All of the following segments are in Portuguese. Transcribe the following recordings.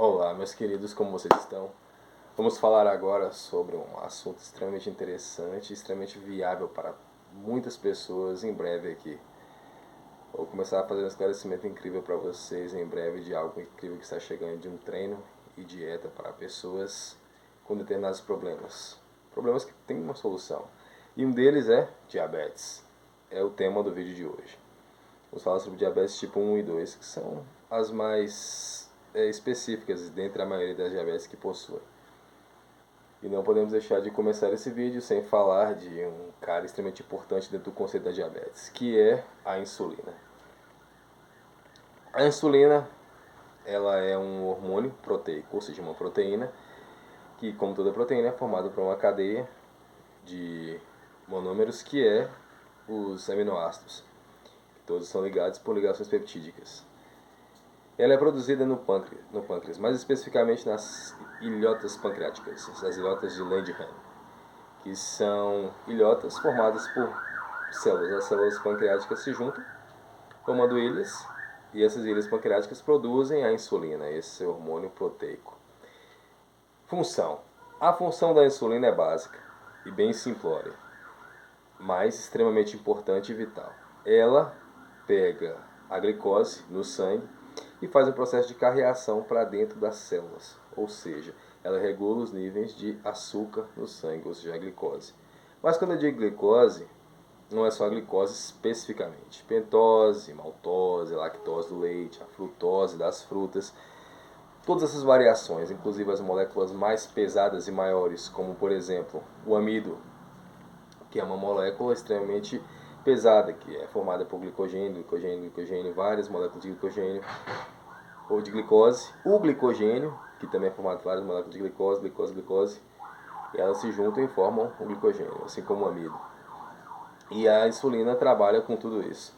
Olá, meus queridos, como vocês estão? Vamos falar agora sobre um assunto extremamente interessante, extremamente viável para muitas pessoas em breve aqui. Vou começar a fazer um esclarecimento incrível para vocês em breve de algo incrível que está chegando, de um treino e dieta para pessoas com determinados problemas. Problemas que têm uma solução. E um deles é diabetes. É o tema do vídeo de hoje. Vamos falar sobre diabetes tipo 1 e 2, que são as mais específicas dentre a maioria das diabetes que possuem. E não podemos deixar de começar esse vídeo sem falar de um cara extremamente importante dentro do conceito da diabetes, que é a insulina. A insulina, ela é um hormônio proteico, ou seja, uma proteína que, como toda proteína, é formada por uma cadeia de monômeros que é os aminoácidos. Todos são ligados por ligações peptídicas. Ela é produzida no pâncreas, mais especificamente nas ilhotas pancreáticas, as ilhotas de Langerhans, que são ilhotas formadas por células. As células pancreáticas se juntam, formando ilhas, e essas ilhas pancreáticas produzem a insulina, esse hormônio proteico. Função. A função da insulina é básica e bem simplória, mas extremamente importante e vital. Ela pega a glicose no sangue e faz o processo de carreação para dentro das células, ou seja, ela regula os níveis de açúcar no sangue, ou seja, a glicose. Mas quando eu digo glicose, não é só a glicose especificamente. Pentose, maltose, lactose do leite, a frutose das frutas, todas essas variações, inclusive as moléculas mais pesadas e maiores, como por exemplo o amido, que é uma molécula extremamente pesada, que é formada por glicogênio, várias moléculas de glicogênio ou de glicose. O glicogênio, que também é formado por várias moléculas de glicose, e elas se juntam e formam o glicogênio, assim como o amido. E a insulina trabalha com tudo isso,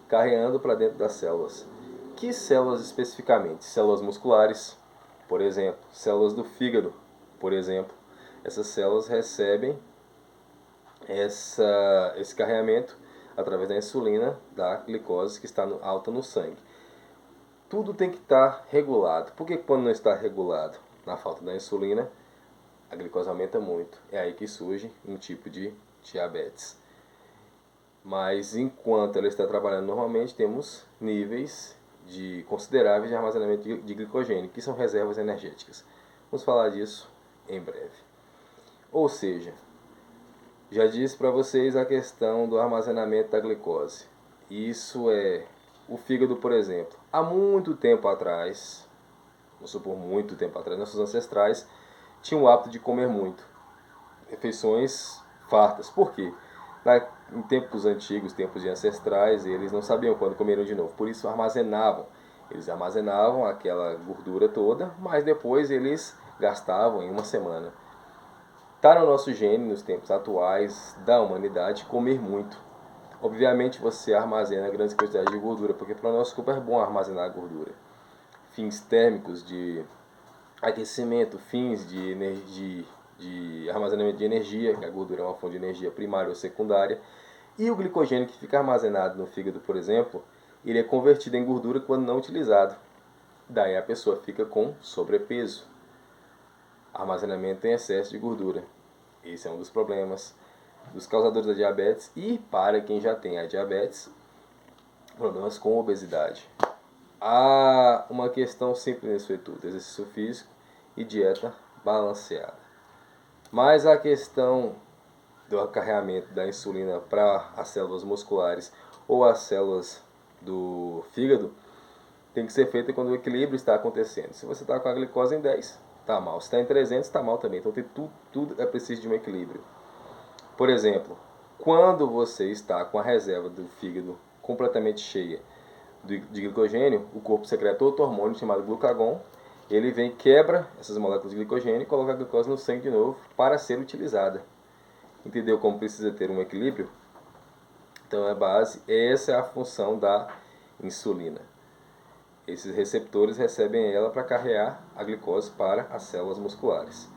carreando para dentro das células. Que células especificamente? Células musculares, por exemplo, células do fígado, por exemplo. Essas células recebem esse carregamento através da insulina, da glicose que está alta no sangue. Tudo tem que estar regulado. Por que quando não está regulado? Na falta da insulina, a glicose aumenta muito. É aí que surge um tipo de diabetes. Mas enquanto ela está trabalhando normalmente, temos níveis consideráveis de armazenamento de glicogênio, que são reservas energéticas. Vamos falar disso em breve. Ou seja, já disse para vocês a questão do armazenamento da glicose. Isso é o fígado, por exemplo. Há muito tempo atrás, vamos supor muito tempo atrás, nossos ancestrais tinham o hábito de comer muito. Refeições fartas. Por quê? Em tempos antigos, tempos de ancestrais, eles não sabiam quando comeram de novo. Por isso armazenavam. Eles armazenavam aquela gordura toda, mas depois eles gastavam em uma semana. Está no nosso gene, nos tempos atuais da humanidade, comer muito. Obviamente você armazena grandes quantidades de gordura, porque para o nosso corpo é bom armazenar gordura. Fins térmicos de aquecimento, fins de armazenamento de energia, que a gordura é uma fonte de energia primária ou secundária. E o glicogênio que fica armazenado no fígado, por exemplo, ele é convertido em gordura quando não utilizado. Daí a pessoa fica com sobrepeso. Armazenamento em excesso de gordura. Esse é um dos problemas dos causadores da diabetes e, para quem já tem a diabetes, problemas com obesidade. Há uma questão simples nisso tudo: exercício físico e dieta balanceada. Mas a questão do acarreamento da insulina para as células musculares ou as células do fígado tem que ser feita quando o equilíbrio está acontecendo. Se você está com a glicose em 10, está mal. Se está em 300, está mal também. Então tudo é preciso de um equilíbrio. Por exemplo, quando você está com a reserva do fígado completamente cheia de glicogênio, o corpo secreta outro hormônio chamado glucagon. Ele vem, quebra essas moléculas de glicogênio e coloca a glicose no sangue de novo para ser utilizada. Entendeu como precisa ter um equilíbrio? Então essa é a função da insulina. Esses receptores recebem ela para carregar a glicose para as células musculares.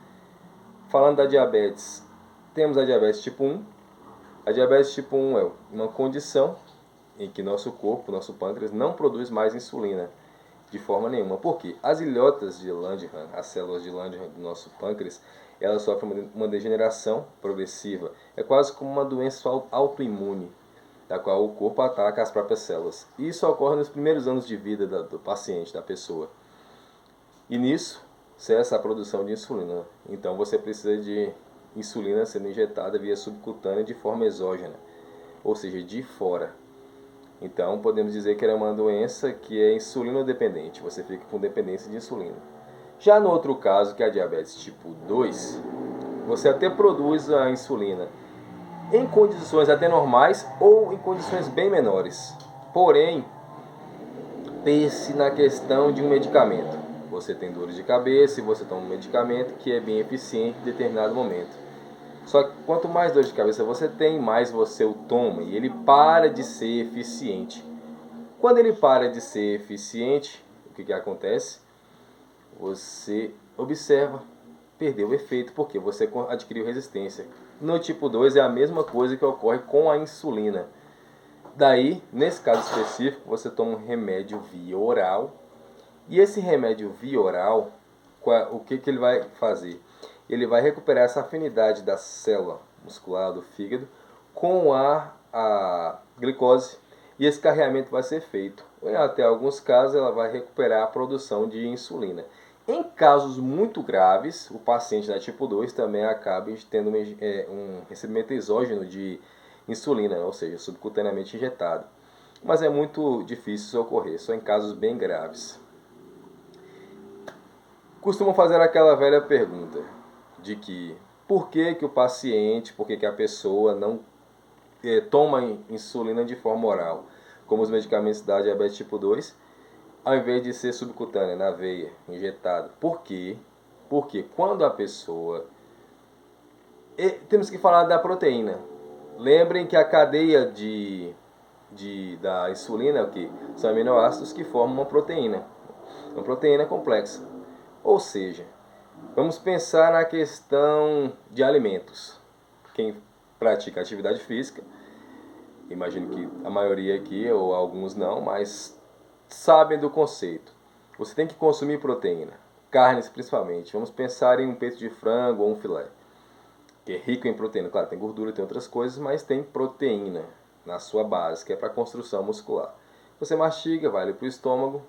Falando da diabetes, temos a diabetes tipo 1. A diabetes tipo 1 é uma condição em que nosso corpo, nosso pâncreas, não produz mais insulina. De forma nenhuma. Porque as ilhotas de Langerhans, as células de Langerhans do nosso pâncreas, elas sofrem uma degeneração progressiva. É quase como uma doença autoimune, da qual o corpo ataca as próprias células. Isso ocorre nos primeiros anos de vida do paciente, da pessoa. E nisso cessa a produção de insulina. Então você precisa de insulina sendo injetada via subcutânea de forma exógena, ou seja, de fora. Então podemos dizer que ela é uma doença que é insulino-dependente, você fica com dependência de insulina. Já no outro caso, que é a diabetes tipo 2, você até produz a insulina em condições até normais ou em condições bem menores. Porém, pense na questão de um medicamento. Você tem dores de cabeça e você toma um medicamento que é bem eficiente em determinado momento. Só que quanto mais dor de cabeça você tem, mais você o toma e ele para de ser eficiente. Quando ele para de ser eficiente, o que acontece? Você observa, perdeu o efeito porque você adquiriu resistência. No tipo 2 é a mesma coisa que ocorre com a insulina. Daí, nesse caso específico, você toma um remédio via oral. E esse remédio via oral, o que ele vai fazer? Ele vai recuperar essa afinidade da célula muscular do fígado com a glicose e esse carreamento vai ser feito. Em até alguns casos ela vai recuperar a produção de insulina. Em casos muito graves, o paciente da tipo 2 também acaba tendo um recebimento exógeno de insulina, ou seja, subcutaneamente injetado. Mas é muito difícil isso ocorrer, só em casos bem graves. Costumam fazer aquela velha pergunta de que por que o paciente, por que a pessoa não toma insulina de forma oral, como os medicamentos da diabetes tipo 2, ao invés de ser subcutânea, na veia, injetado. Por quê? Porque quando a pessoa... temos que falar da proteína. Lembrem que a cadeia da insulina é o quê? São aminoácidos que formam uma proteína complexa. Ou seja, vamos pensar na questão de alimentos. Quem pratica atividade física, imagino que a maioria aqui, ou alguns não, mas sabem do conceito. Você tem que consumir proteína, carnes principalmente. Vamos pensar em um peito de frango ou um filé, que é rico em proteína. Claro, tem gordura, tem outras coisas, mas tem proteína na sua base, que é para construção muscular. Você mastiga, vai ali para o estômago,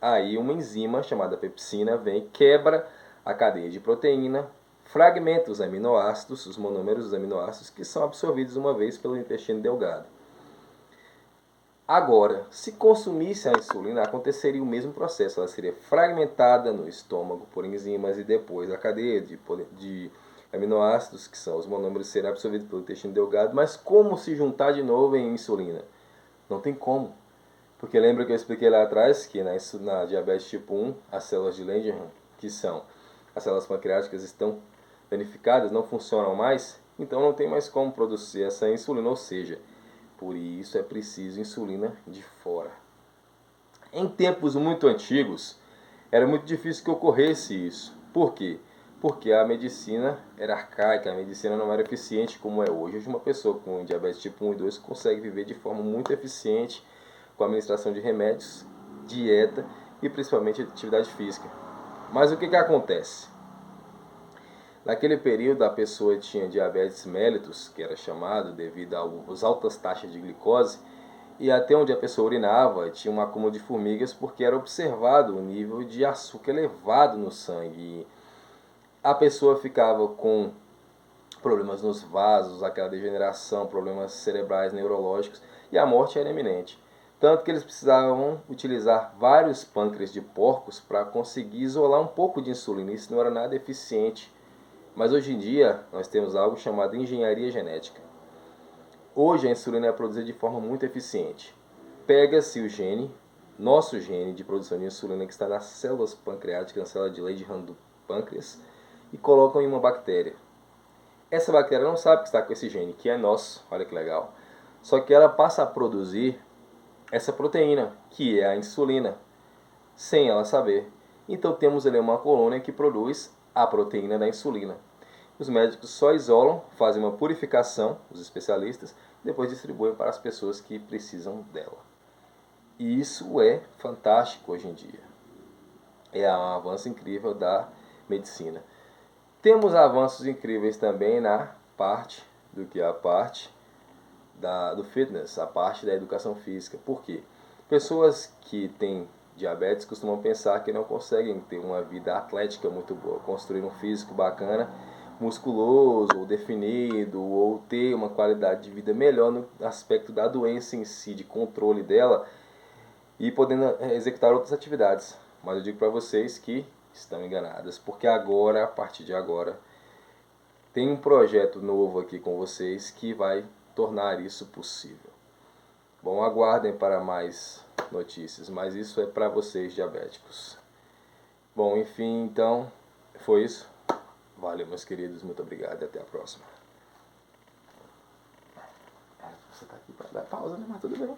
aí uma enzima chamada pepsina vem e quebra a cadeia de proteína, fragmenta os aminoácidos, os monômeros dos aminoácidos, que são absorvidos uma vez pelo intestino delgado. Agora, se consumisse a insulina, aconteceria o mesmo processo. Ela seria fragmentada no estômago por enzimas e depois a cadeia de aminoácidos, que são os monômeros, serão absorvidos pelo intestino delgado. Mas como se juntar de novo em insulina? Não tem como. Porque lembra que eu expliquei lá atrás que na diabetes tipo 1, as células de Langerhans, que são as células pancreáticas, estão danificadas, não funcionam mais, então não tem mais como produzir essa insulina, ou seja, por isso é preciso insulina de fora. Em tempos muito antigos, era muito difícil que ocorresse isso. Por quê? Porque a medicina era arcaica, a medicina não era eficiente como é hoje. Hoje uma pessoa com diabetes tipo 1 e 2 consegue viver de forma muito eficiente com a administração de remédios, dieta e principalmente atividade física. Mas o que acontece? Naquele período a pessoa tinha diabetes mellitus, que era chamado devido às altas taxas de glicose, e até onde a pessoa urinava tinha um acúmulo de formigas porque era observado o nível de açúcar elevado no sangue. E a pessoa ficava com problemas nos vasos, aquela degeneração, problemas cerebrais, neurológicos, e a morte era iminente. Tanto que eles precisavam utilizar vários pâncreas de porcos para conseguir isolar um pouco de insulina. Isso não era nada eficiente. Mas hoje em dia nós temos algo chamado engenharia genética. Hoje a insulina é produzida de forma muito eficiente. Pega-se o gene, nosso gene de produção de insulina que está nas células pancreáticas, na célula de Langerhans do pâncreas, e colocam em uma bactéria. Essa bactéria não sabe que está com esse gene, que é nosso, olha que legal. Só que ela passa a produzir essa proteína, que é a insulina, sem ela saber. Então temos ali uma colônia que produz a proteína da insulina. Os médicos só isolam, fazem uma purificação, os especialistas, e depois distribuem para as pessoas que precisam dela. E isso é fantástico hoje em dia. É um avanço incrível da medicina. Temos avanços incríveis também na parte do que a parte do fitness, a parte da educação física. Por quê? Pessoas que têm diabetes costumam pensar que não conseguem ter uma vida atlética muito boa, construir um físico bacana, musculoso ou definido, ou ter uma qualidade de vida melhor no aspecto da doença em si, de controle dela, e podendo executar outras atividades. Mas eu digo para vocês que estão enganadas, porque agora, a partir de agora, tem um projeto novo aqui com vocês que vai tornar isso possível. Bom, aguardem para mais notícias, mas isso é para vocês diabéticos. Bom, enfim, então, foi isso. Valeu, meus queridos, muito obrigado e até a próxima. Você tá aqui para dar pausa, né? Mas tudo bem.